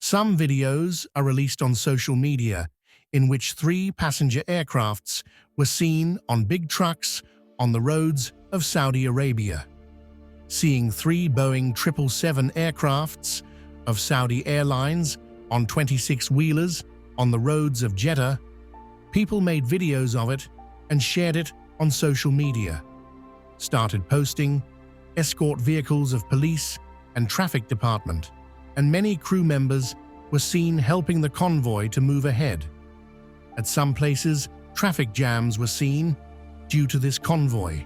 Some videos are released on social media in which 3 passenger aircrafts were seen on big trucks on the roads of Saudi Arabia. Seeing 3 Boeing 777 aircrafts of Saudi Airlines on 26-wheelers on the roads of Jeddah, people made videos of it and shared it on social media, started posting escort vehicles of police and traffic department, and many crew members were seen helping the convoy to move ahead. At some places, traffic jams were seen due to this convoy,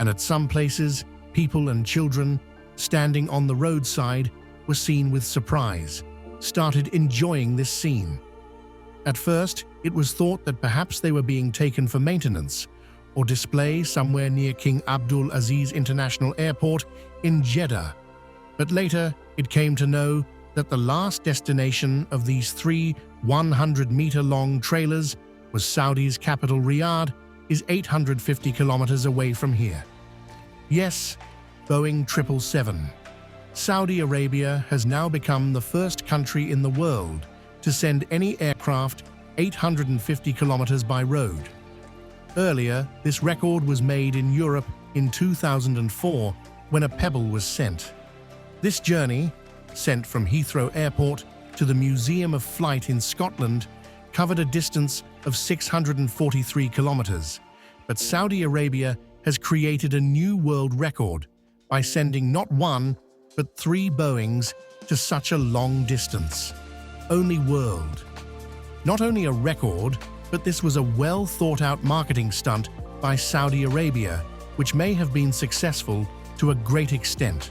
and at some places, people and children standing on the roadside were seen with surprise, started enjoying this scene. At first, it was thought that perhaps they were being taken for maintenance or display somewhere near King Abdul Aziz International Airport in Jeddah. But later, it came to know that the last destination of these 3 100-meter-long trailers was Saudi's capital Riyadh, is 850 kilometers away from here. Yes, Boeing 777. Saudi Arabia has now become the first country in the world to send any aircraft 850 kilometers by road. Earlier, this record was made in Europe in 2004 when a Pebble was sent. This journey, sent from Heathrow Airport to the Museum of Flight in Scotland, covered a distance of 643 kilometers. But Saudi Arabia has created a new world record by sending not 1, but 3 Boeings to such a long distance. Only world. Not only a record, but this was a well-thought-out marketing stunt by Saudi Arabia, which may have been successful to a great extent.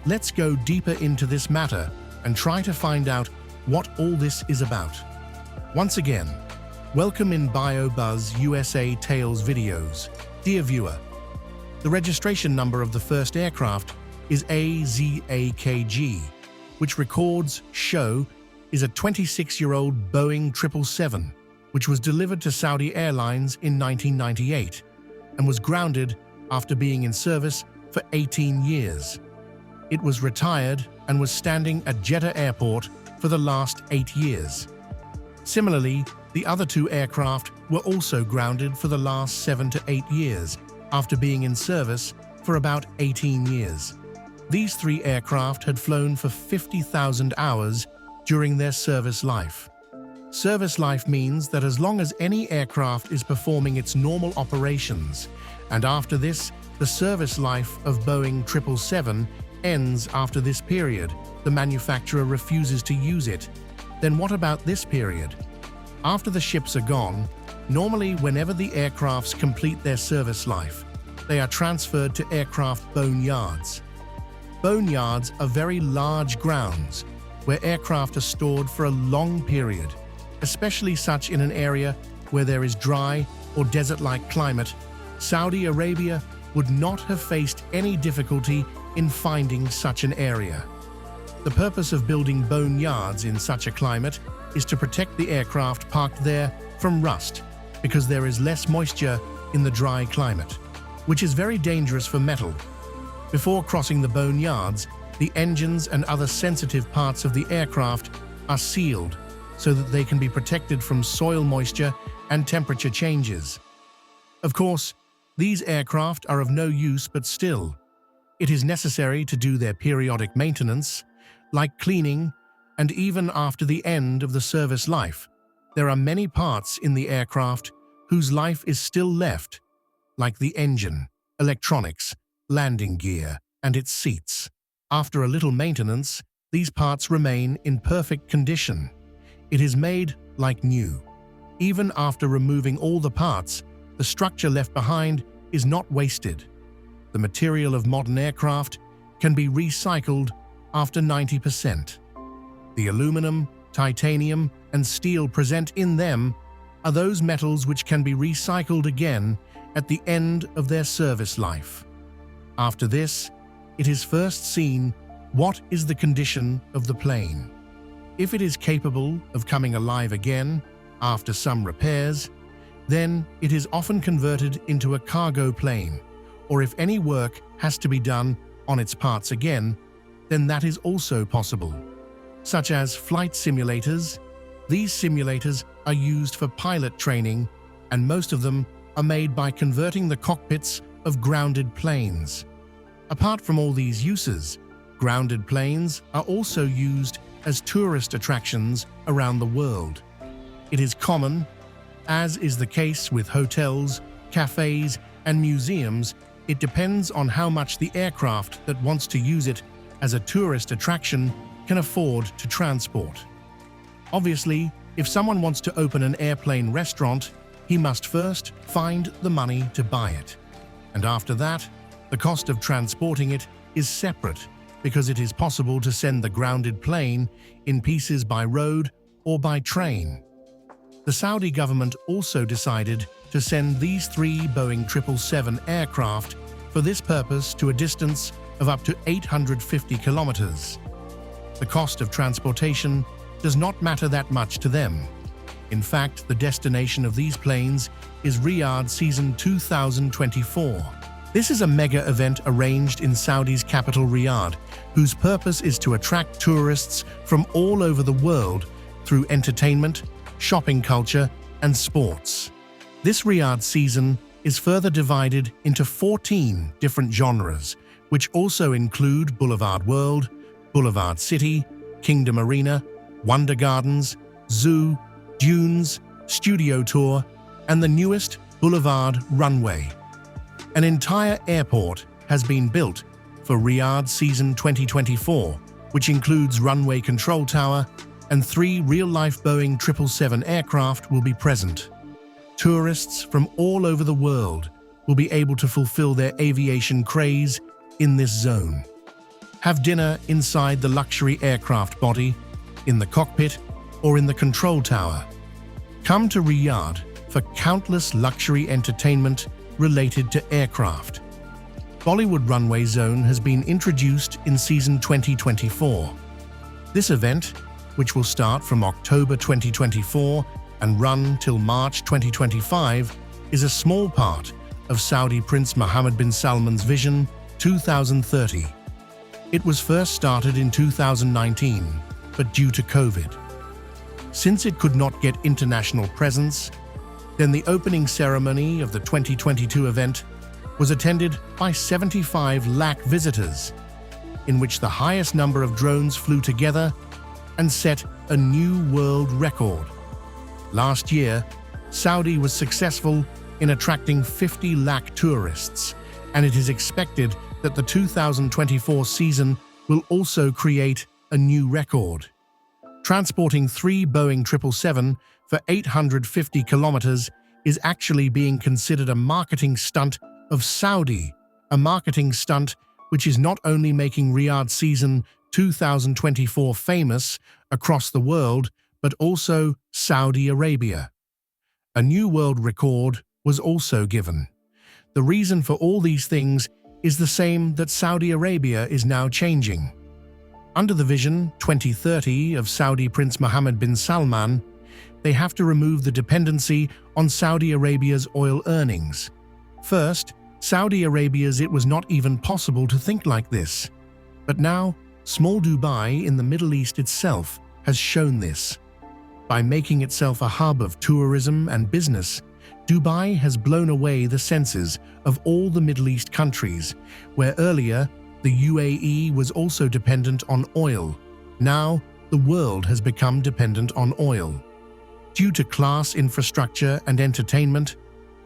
Let's go deeper into this matter and try to find out what all this is about. Once again, welcome in Biobuzz USA Tales videos. Dear viewer, the registration number of the first aircraft is AZAKG, which records show is a 26-year-old Boeing 777, which was delivered to Saudi Airlines in 1998 and was grounded after being in service for 18 years. It was retired and was standing at Jeddah Airport for the last 8 years. Similarly, the other 2 aircraft were also grounded for the last 7 to 8 years after being in service for about 18 years. These 3 aircraft had flown for 50,000 hours during their service life. Service life means that as long as any aircraft is performing its normal operations, and after this, the service life of Boeing 777 ends after this period, the manufacturer refuses to use it, then what about this period? After the ships are gone, normally whenever the aircrafts complete their service life, they are transferred to aircraft boneyards. Boneyards are very large grounds where aircraft are stored for a long period, especially such in an area where there is dry or desert-like climate. Saudi Arabia would not have faced any difficulty in finding such an area. The purpose of building boneyards in such a climate is to protect the aircraft parked there from rust, because there is less moisture in the dry climate, which is very dangerous for metal. Before crossing the boneyards, the engines and other sensitive parts of the aircraft are sealed so that they can be protected from soil moisture and temperature changes. Of course, these aircraft are of no use, but still, it is necessary to do their periodic maintenance, like cleaning, and even after the end of the service life, there are many parts in the aircraft whose life is still left, like the engine, electronics, landing gear, and its seats. After a little maintenance, these parts remain in perfect condition. It is made like new. Even after removing all the parts, the structure left behind is not wasted. The material of modern aircraft can be recycled after 90%. The aluminum, titanium, and steel present in them are those metals which can be recycled again at the end of their service life. After this, it is first seen what is the condition of the plane. If it is capable of coming alive again after some repairs, then it is often converted into a cargo plane, or if any work has to be done on its parts again, then that is also possible. such as flight simulators. These simulators are used for pilot training, and most of them are made by converting the cockpits of grounded planes. Apart from all these uses, grounded planes are also used as tourist attractions around the world. It is common, as is the case with hotels, cafes, and museums. It depends on how much the aircraft that wants to use it as a tourist attraction can afford to transport. Obviously, if someone wants to open an airplane restaurant, he must first find the money to buy it. And after that, the cost of transporting it is separate, because it is possible to send the grounded plane in pieces by road or by train. The Saudi government also decided to send these 3 Boeing 777 aircraft for this purpose to a distance of up to 850 kilometers. The cost of transportation does not matter that much to them. In fact, the destination of these planes is Riyadh Season 2024. This is a mega event arranged in Saudi's capital Riyadh, whose purpose is to attract tourists from all over the world through entertainment, shopping culture, and sports. This Riyadh season is further divided into 14 different genres, which also include Boulevard World, Boulevard City, Kingdom Arena, Wonder Gardens, Zoo, Dunes, Studio Tour, and the newest Boulevard Runway. An entire airport has been built for Riyadh Season 2024, which includes runway control tower, and 3 real-life Boeing 777 aircraft will be present. Tourists from all over the world will be able to fulfill their aviation craze in this zone. Have dinner inside the luxury aircraft body, in the cockpit, or in the control tower. Come to Riyadh for countless luxury entertainment related to aircraft. Bollywood Runway Zone has been introduced in Season 2024. This event, which will start from October 2024 and run till March 2025, is a small part of Saudi Prince Mohammed bin Salman's Vision 2030. It was first started in 2019, but due to COVID, since it could not get international presence, then the opening ceremony of the 2022 event was attended by 75 lakh visitors, in which the highest number of drones flew together and set a new world record. Last year, Saudi was successful in attracting 50 lakh tourists, and it is expected that the 2024 season will also create a new record. Transporting 3 Boeing 777 for 850 kilometers is actually being considered a marketing stunt of Saudi, a marketing stunt which is not only making Riyadh Season 2024 famous across the world, but also Saudi Arabia. A new world record was also given. The reason for all these things is the same that Saudi Arabia is now changing. Under the Vision 2030 of Saudi Prince Mohammed bin Salman, they have to remove the dependency on Saudi Arabia's oil earnings. First, Saudi Arabia's it was not even possible to think like this. But now, small Dubai in the Middle East itself has shown this. By making itself a hub of tourism and business, Dubai has blown away the senses of all the Middle East countries, where earlier the UAE was also dependent on oil. Now, the world has become dependent on oil. Due to class infrastructure and entertainment,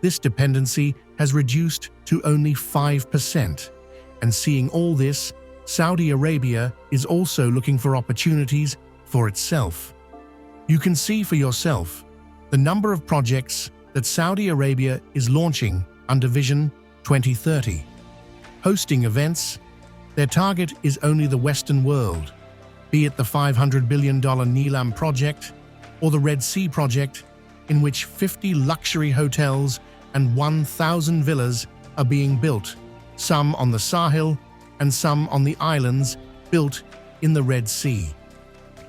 this dependency has reduced to only 5%. And seeing all this, Saudi Arabia is also looking for opportunities for itself. You can see for yourself the number of projects that Saudi Arabia is launching under Vision 2030. Hosting events, their target is only the Western world, be it the $500 billion Neelam project or the Red Sea project, in which 50 luxury hotels and 1,000 villas are being built, some on the Sahil and some on the islands built in the Red Sea.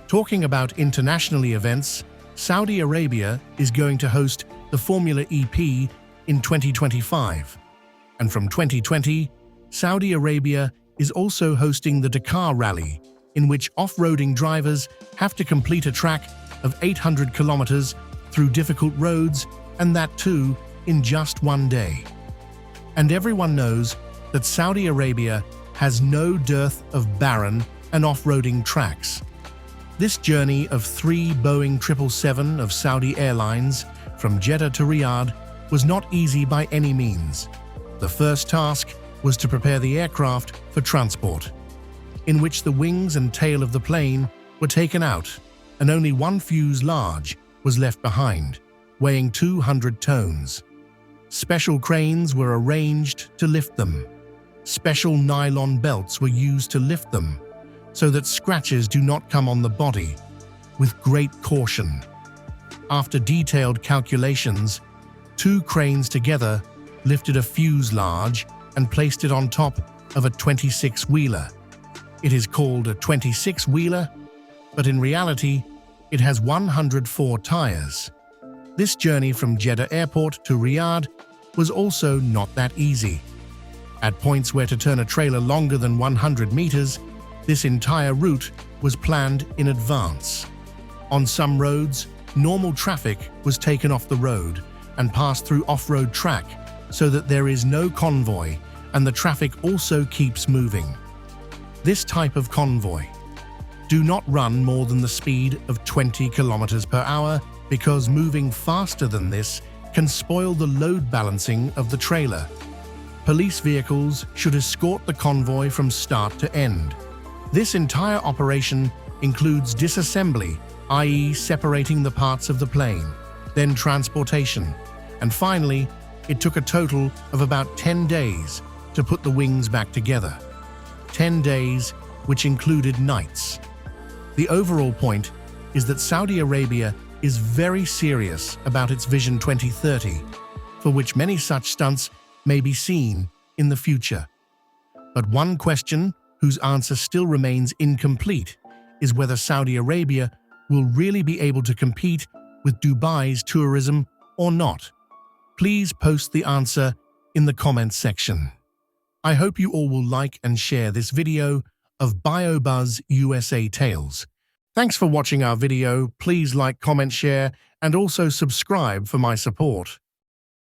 Talking about internationally events, Saudi Arabia is going to host the Formula EP in 2025. And from 2020, Saudi Arabia is also hosting the Dakar Rally, in which off-roading drivers have to complete a track of 800 kilometers through difficult roads, and that too in just one day. And everyone knows that Saudi Arabia has no dearth of barren and off-roading tracks. This journey of 3 Boeing 777 of Saudi Airlines from Jeddah to Riyadh was not easy by any means. The first task was to prepare the aircraft for transport, in which the wings and tail of the plane were taken out, and only one fuselage was left behind, weighing 200 tons. Special cranes were arranged to lift them. Special nylon belts were used to lift them, so that scratches do not come on the body, with great caution. After detailed calculations, 2 cranes together lifted a fuselage and placed it on top of a 26-wheeler. It is called a 26-wheeler, but in reality, it has 104 tires. This journey from Jeddah Airport to Riyadh was also not that easy. At points where to turn a trailer longer than 100 meters, this entire route was planned in advance. On some roads, normal traffic was taken off the road and passed through off-road track so that there is no convoy and the traffic also keeps moving. This type of convoy do not run more than the speed of 20 kilometers per hour because moving faster than this can spoil the load balancing of the trailer. Police vehicles should escort the convoy from start to end. This entire operation includes disassembly, i.e. separating the parts of the plane, then transportation, and finally, it took a total of about 10 days to put the wings back together. 10 days, which included nights. The overall point is that Saudi Arabia is very serious about its Vision 2030, for which many such stunts may be seen in the future. But one question whose answer still remains incomplete is whether Saudi Arabia will really be able to compete with Dubai's tourism or not. Please post the answer in the comments section. I hope you all will like and share this video of Biobuzz USA Tales. Thanks for watching our video. Please like, comment, share, and also subscribe for my support.